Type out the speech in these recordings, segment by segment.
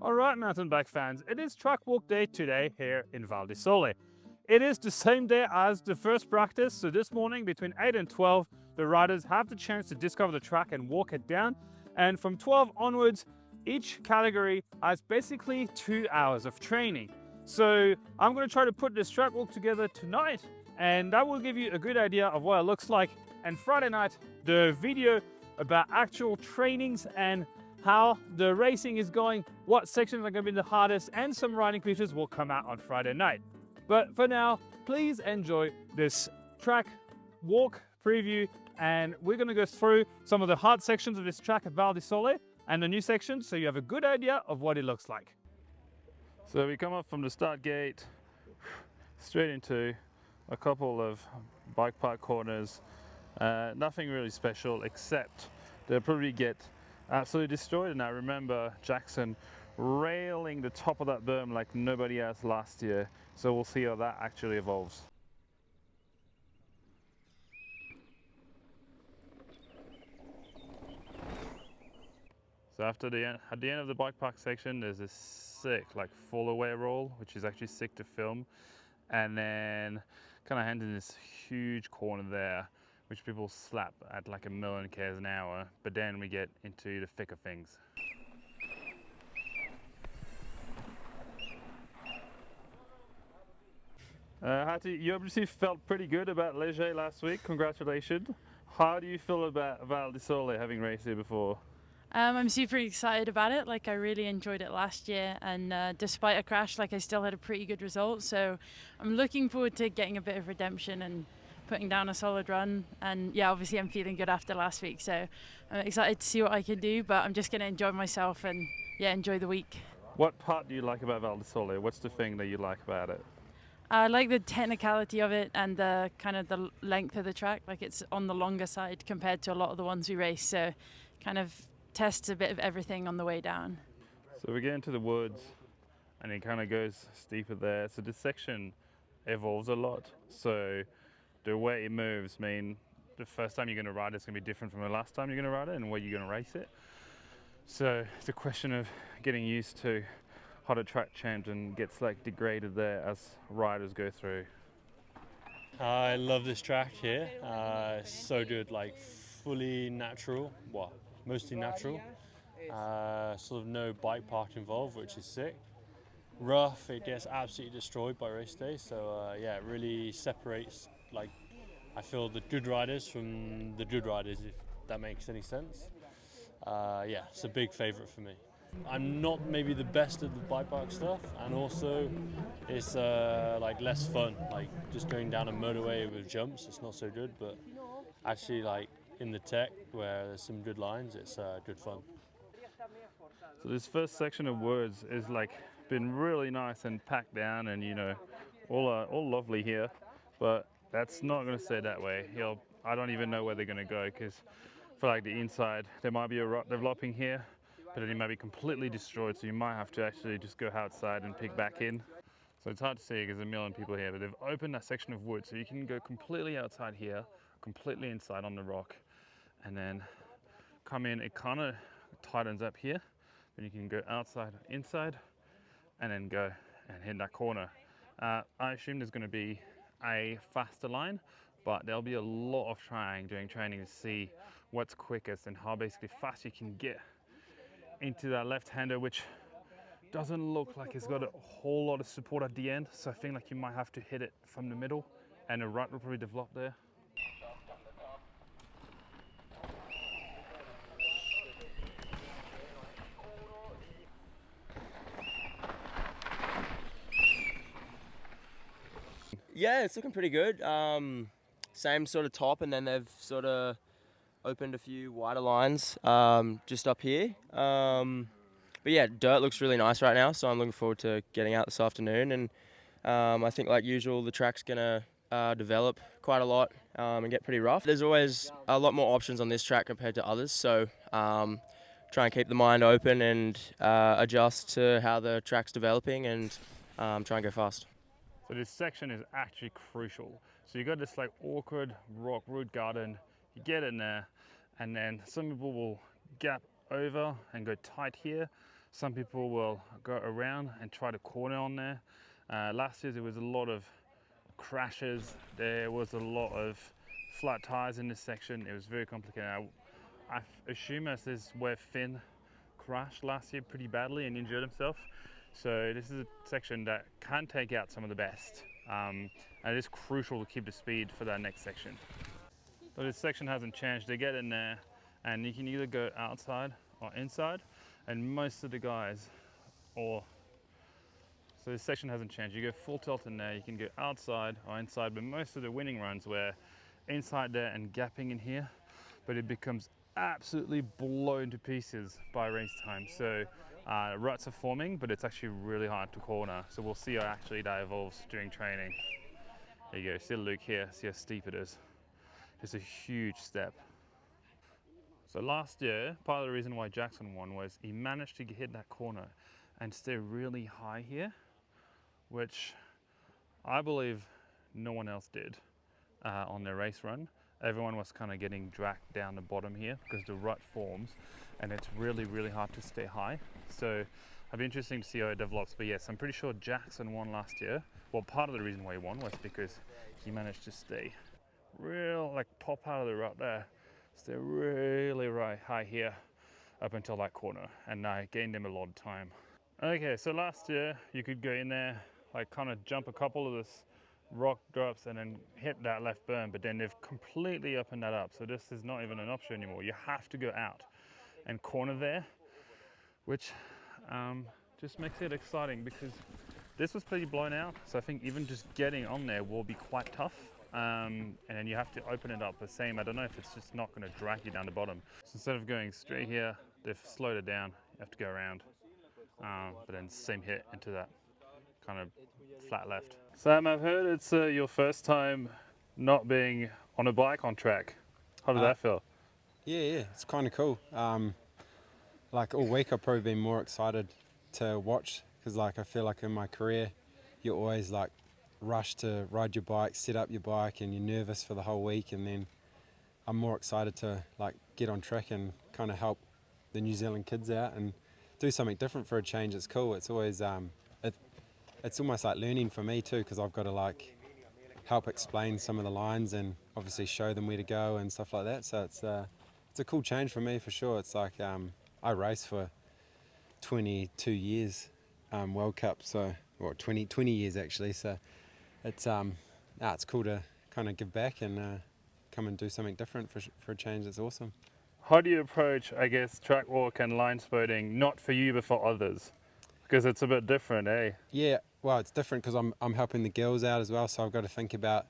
Alright mountain bike fans, it is track walk day today here in Val di Sole. It is the same day as the first practice, so this morning between 8 and 12 the riders have the chance to discover the track and walk it down, and from 12 onwards each category has basically 2 hours of training. So I'm going to try to put this track walk together tonight, and that will give you a good idea of what it looks like, and Friday night the video about actual trainings and how the racing is going, what sections are going to be the hardest, and some riding pictures will come out on Friday night. But for now, please enjoy this track walk preview, and we're going to go through some of the hard sections of this track at Val di Sole and the new sections so you have a good idea of what it looks like. So we come up from the start gate straight into a couple of bike park corners. Nothing really special, except they'll probably get absolutely destroyed, and I remember Jackson railing the top of that berm like nobody else last year, so we'll see how that actually evolves. So at the end of the bike park section there's this sick like fall away roll, which is actually sick to film, and then kind of handing this huge corner there which people slap at like 1,000,000 k's an hour, but then we get into the thick of things. Hattie, you obviously felt pretty good about Léger last week, congratulations. How do you feel about Val di Sole, having raced here before? I'm super excited about it. Like, I really enjoyed it last year, and despite a crash, like, I still had a pretty good result, so I'm looking forward to getting a bit of redemption and putting down a solid run. And yeah, obviously I'm feeling good after last week, so I'm excited to see what I can do, but I'm just going to enjoy myself and yeah, enjoy the week. What part do you like about Val di Sole? What's the thing that you like about it? I like the technicality of it and the kind of the length of the track. Like, it's on the longer side compared to a lot of the ones we race, so kind of tests a bit of everything on the way down. So we get into the woods and it kind of goes steeper there, so this section evolves a lot, so the way it moves mean the first time you're going to ride it's going to be different from the last time you're going to ride it and where you're going to race it. So it's a question of getting used to how the track changes and gets like degraded there as riders go through. I love this track here. It's so good, like fully natural, well, mostly natural. Sort of no bike park involved, which is sick. Rough, it gets absolutely destroyed by race day, so yeah, it really separates, like, I feel the good riders from the good riders, if that makes any sense. Yeah, it's a big favourite for me. I'm not maybe the best at the bike park stuff, and also it's like less fun, like just going down a motorway with jumps, it's not so good, but actually like in the tech where there's some good lines, it's good fun. So this first section of woods is like been really nice and packed down, and you know, all lovely here, but that's not going to stay that way. I don't even know where they're going to go, because for like the inside there might be a rut developing here, but then it might be completely destroyed, so you might have to actually just go outside and pick back in. So it's hard to see because there's 1,000,000 people here, but they've opened that section of wood so you can go completely outside here, completely inside on the rock, and then come in. It kind of tightens up here, then you can go outside, inside, and then go and hit that corner. I assume there's going to be a faster line, but there'll be a lot of doing training to see what's quickest and how basically fast you can get into that left-hander, which doesn't look like it's got a whole lot of support at the end, so I think like you might have to hit it from the middle and a rut will probably develop there. Yeah, it's looking pretty good. Same sort of top, and then they've sort of opened a few wider lines just up here. But yeah, dirt looks really nice right now, so I'm looking forward to getting out this afternoon. And I think, like usual, the track's gonna develop quite a lot and get pretty rough. There's always a lot more options on this track compared to others, so try and keep the mind open and adjust to how the track's developing, and try and go fast. So this section is actually crucial. So you got this like awkward rock root garden, you get in there, and then some people will gap over and go tight here. Some people will go around and try to corner on there. Last year there was a lot of crashes. There was a lot of flat tires in this section. It was very complicated. I assume as this where Finn crashed last year pretty badly and injured himself. So this is a section that can take out some of the best. And it is crucial to keep the speed for that next section. But this section hasn't changed. They get in there and you can either go outside or inside, and most of the guys, so this section hasn't changed. You go full tilt in there, you can go outside or inside, but most of the winning runs were inside there and gapping in here, but it becomes absolutely blown to pieces by race time. So ruts are forming, but it's actually really hard to corner. So we'll see how actually that evolves during training. There you go, see Luke here, see how steep it is. It's a huge step. So last year, part of the reason why Jackson won was he managed to hit that corner and stay really high here, which I believe no one else did on their race run. Everyone was kind of getting dragged down the bottom here because the rut forms and it's really, really hard to stay high. So it'll be interesting to see how it develops. But yes, I'm pretty sure Jackson won last year. Well, part of the reason why he won was because he managed to stay like pop out of the rut there. Stay really right high here up until that corner, and I gained him a lot of time. Okay, so last year you could go in there, like kind of jump a couple of this rock drops and then hit that left berm, but then they've completely opened that up. So this is not even an option anymore. You have to go out and corner there, which just makes it exciting because this was pretty blown out. So I think even just getting on there will be quite tough. And then you have to open it up the same. I don't know if it's just not going to drag you down the bottom. So instead of going straight here, they've slowed it down. You have to go around, but then same hit into that kind of flat left. Sam, I've heard it's your first time not being on a bike on track. How does that feel? Yeah, it's kind of cool. Like all week I've probably been more excited to watch because like I feel like in my career you're always like rush to ride your bike, set up your bike, and you're nervous for the whole week, and then I'm more excited to like get on track and kind of help the New Zealand kids out and do something different for a change. It's cool. It's always it's almost like learning for me too, because I've got to like help explain some of the lines and obviously show them where to go and stuff like that. So it's a cool change for me for sure. It's like I raced for 22 years World Cup, so 20 years actually, so it's cool to kind of give back and come and do something different for a change. It's awesome. How do you approach, I guess, track walk and line spotting, not for you but for others? Because it's a bit different, eh? Yeah, well, it's different because I'm helping the girls out as well, so I've got to think about,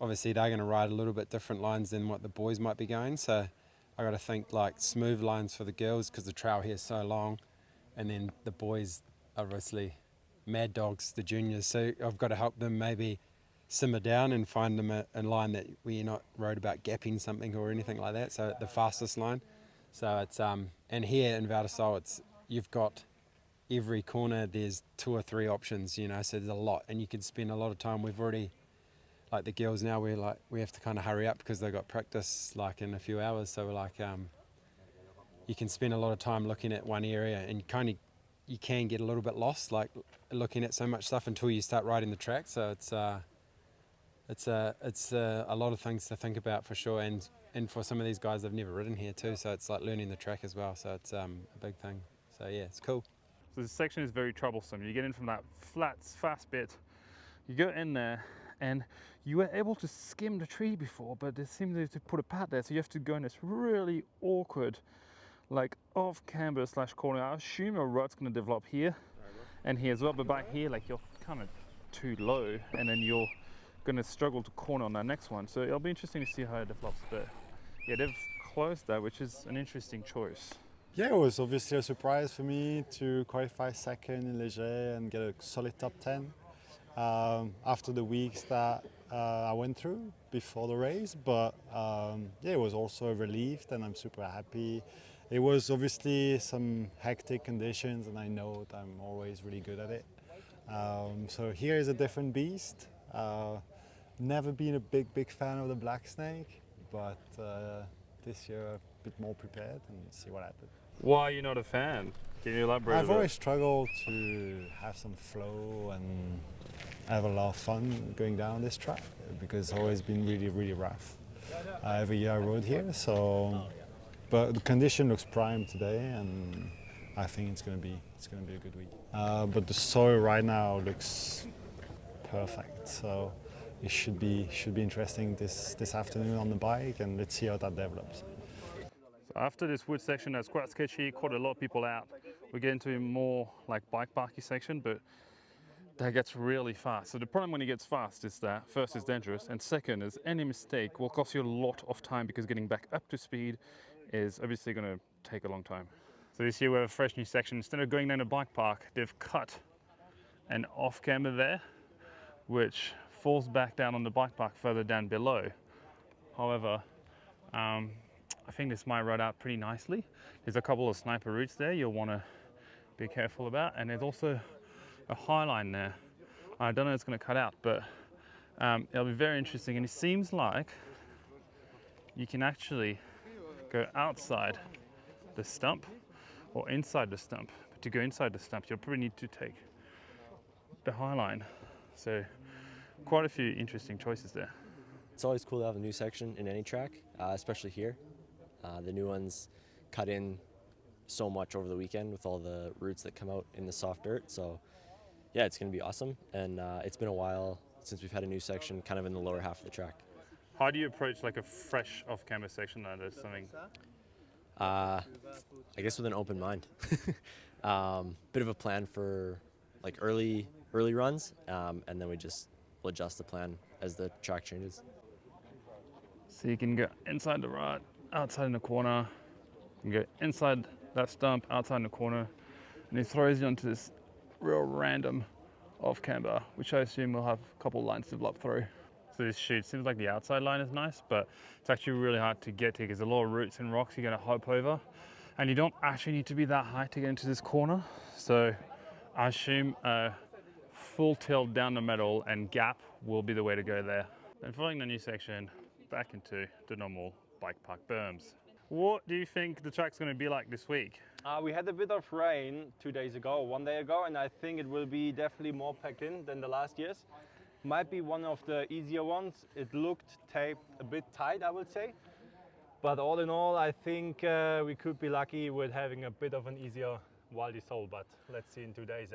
obviously they're going to ride a little bit different lines than what the boys might be going, so I got to think like smooth lines for the girls because the trail here is so long, and then the boys are obviously mad dogs, the juniors, so I've got to help them maybe simmer down and find them a line that we're not worried about gapping something or anything like that, so the fastest line. So it's and here in Val di Sole, you've got every corner there's 2 or 3 options, you know, so there's a lot and you can spend a lot of time. We've already, like the girls now, we have to kind of hurry up because they've got practice like in a few hours, so we're like you can spend a lot of time looking at one area and you can get a little bit lost like looking at so much stuff until you start riding the track. So it's a lot of things to think about for sure, and for some of these guys they've never ridden here too, so it's like learning the track as well, so it's a big thing. So yeah, it's cool. So this section is very troublesome. You get in from that flat, fast bit, you go in there, and you were able to skim the tree before, but they seem to put a pad there, so you have to go in this really awkward, like off camber / corner. I assume a rut's going to develop here and here as well, but back here, like you're kind of too low, and then you're going to struggle to corner on that next one. So it'll be interesting to see how it develops. But yeah, they've closed that, which is an interesting choice. Yeah, it was obviously a surprise for me to qualify second in Léger and get a solid top 10 after the weeks that I went through before the race. But yeah, it was also a relief, and I'm super happy. It was obviously some hectic conditions, and I know that I'm always really good at it. So here is a different beast. Never been a big fan of the black snake, but this year a bit more prepared and see what happens. Why are you not a fan? Can you elaborate? I've always struggled to have some flow and have a lot of fun going down this track because it's always been really, really rough. Every year I rode here, so but the condition looks prime today, and I think it's going to be a good week. But the soil right now looks perfect, so it should be interesting this afternoon on the bike, and let's see how that develops. So after this wood section that's quite sketchy, caught a lot of people out, we get into a more like bike parky section, but that gets really fast. So the problem when it gets fast is that first it's dangerous, and second is any mistake will cost you a lot of time because getting back up to speed is obviously going to take a long time. So this year we have a fresh new section. Instead of going down a bike park, they've cut an off camber there, which falls back down on the bike park further down below. However, I think this might ride out pretty nicely. There's a couple of sniper routes there you'll want to be careful about, and there's also a high line there. I don't know if it's going to cut out, but it'll be very interesting. And it seems like you can actually go outside the stump or inside the stump. But to go inside the stump, you'll probably need to take the high line. So quite a few interesting choices there. It's always cool to have a new section in any track, especially here. The new ones cut in so much over the weekend with all the roots that come out in the soft dirt. So yeah, it's going to be awesome. And it's been a while since we've had a new section kind of in the lower half of the track. How do you approach like a fresh off-camber section like this? Something? I guess with an open mind. Bit of a plan for like early runs, and then we'll adjust the plan as the track changes. So you can go inside the rut, outside in the corner, you can go inside that stump, outside in the corner, and it throws you onto this real random off-camber, which I assume will have a couple lines developed through. So this chute seems like the outside line is nice, but it's actually really hard to get to because there's a lot of roots and rocks you're going to hop over, and you don't actually need to be that high to get into this corner. So I assume full tilt down the middle and gap will be the way to go there. And following the new section, back into the normal bike park berms. What do you think the track's going to be like this week? We had a bit of rain 2 days ago, 1 day ago, and I think it will be definitely more packed in than the last years. Might be one of the easier ones. It looked taped a bit tight, I would say. But all in all, I think we could be lucky with having a bit of an easier Val di Sole, but let's see in 2 days.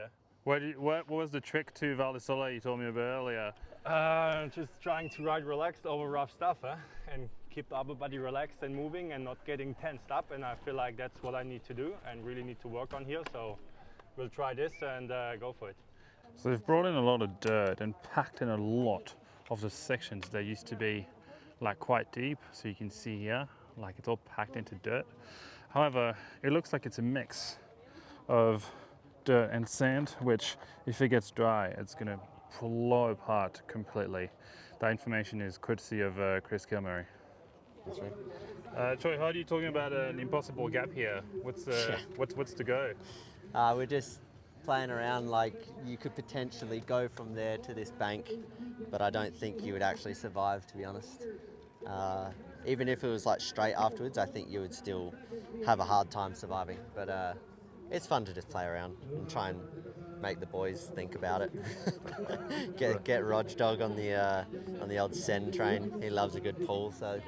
What was the trick to Val di Sole you told me about earlier? Just trying to ride relaxed over rough stuff and keep the upper body relaxed and moving and not getting tensed up, and I feel like that's what I need to do and really need to work on here, so we'll try this and go for it. So they've brought in a lot of dirt and packed in a lot of the sections that used to be like quite deep, so you can see here like it's all packed into dirt. However, it looks like it's a mix of dirt and sand, which if it gets dry it's going to blow apart completely. That information is courtesy of Chris Kilmurray. That's right. Troy, how are you talking about an impossible gap here? What's to go? We're just playing around like you could potentially go from there to this bank, but I don't think you would actually survive, to be honest. Even if it was like straight afterwards, I think you would still have a hard time surviving. But it's fun to just play around and try and make the boys think about it. get Rog Dog on the old Sen train. He loves a good pull, so.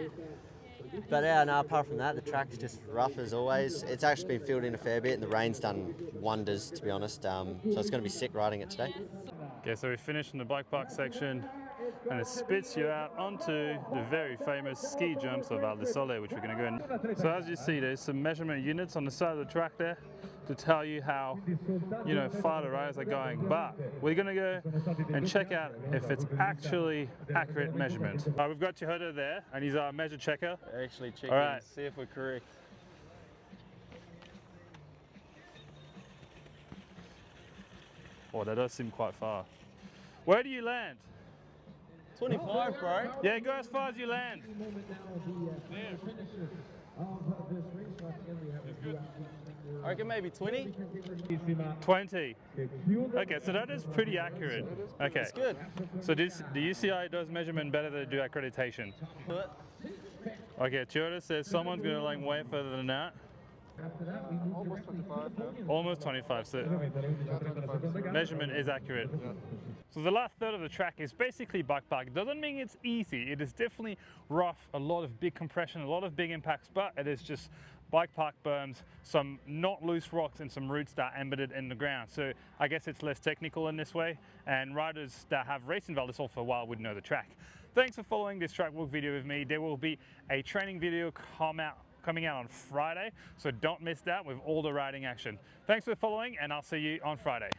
But yeah, no, apart from that, the track's just rough as always. It's actually been filled in a fair bit and the rain's done wonders, to be honest. So it's going to be sick riding it today. Okay, so we finished in the bike park section and it spits you out onto the very famous ski jumps of Val di Sole, which we're going to go in. So as you see, there's some measurement units on the side of the track there to tell you how, far the riders are going. But we're going to go and check out if it's actually accurate measurement. We've got Yehuda there, and he's our measure checker. Actually checking, All right. see if we're correct. Oh, that does seem quite far. Where do you land? 25, bro. Yeah, go as far as you land. I reckon maybe 20. 20. Okay, so that is pretty accurate. Okay. It's good. So the UCI does measurement better than they do accreditation. Okay, Toyota says someone's going to land way further than that. Almost 25. Yeah. Almost 25, so Yeah, 25. measurement is accurate. Yeah. So the last third of the track is basically bike park. It doesn't mean it's easy. It is definitely rough, a lot of big compression, a lot of big impacts, but it is just bike park berms, some not loose rocks and some roots that are embedded in the ground. So I guess it's less technical in this way, and riders that have raced in Val di Sole for a while would know the track. Thanks for following this track walk video with me. There will be a training video coming out on Friday, so don't miss that with all the riding action. Thanks for following, and I'll see you on Friday.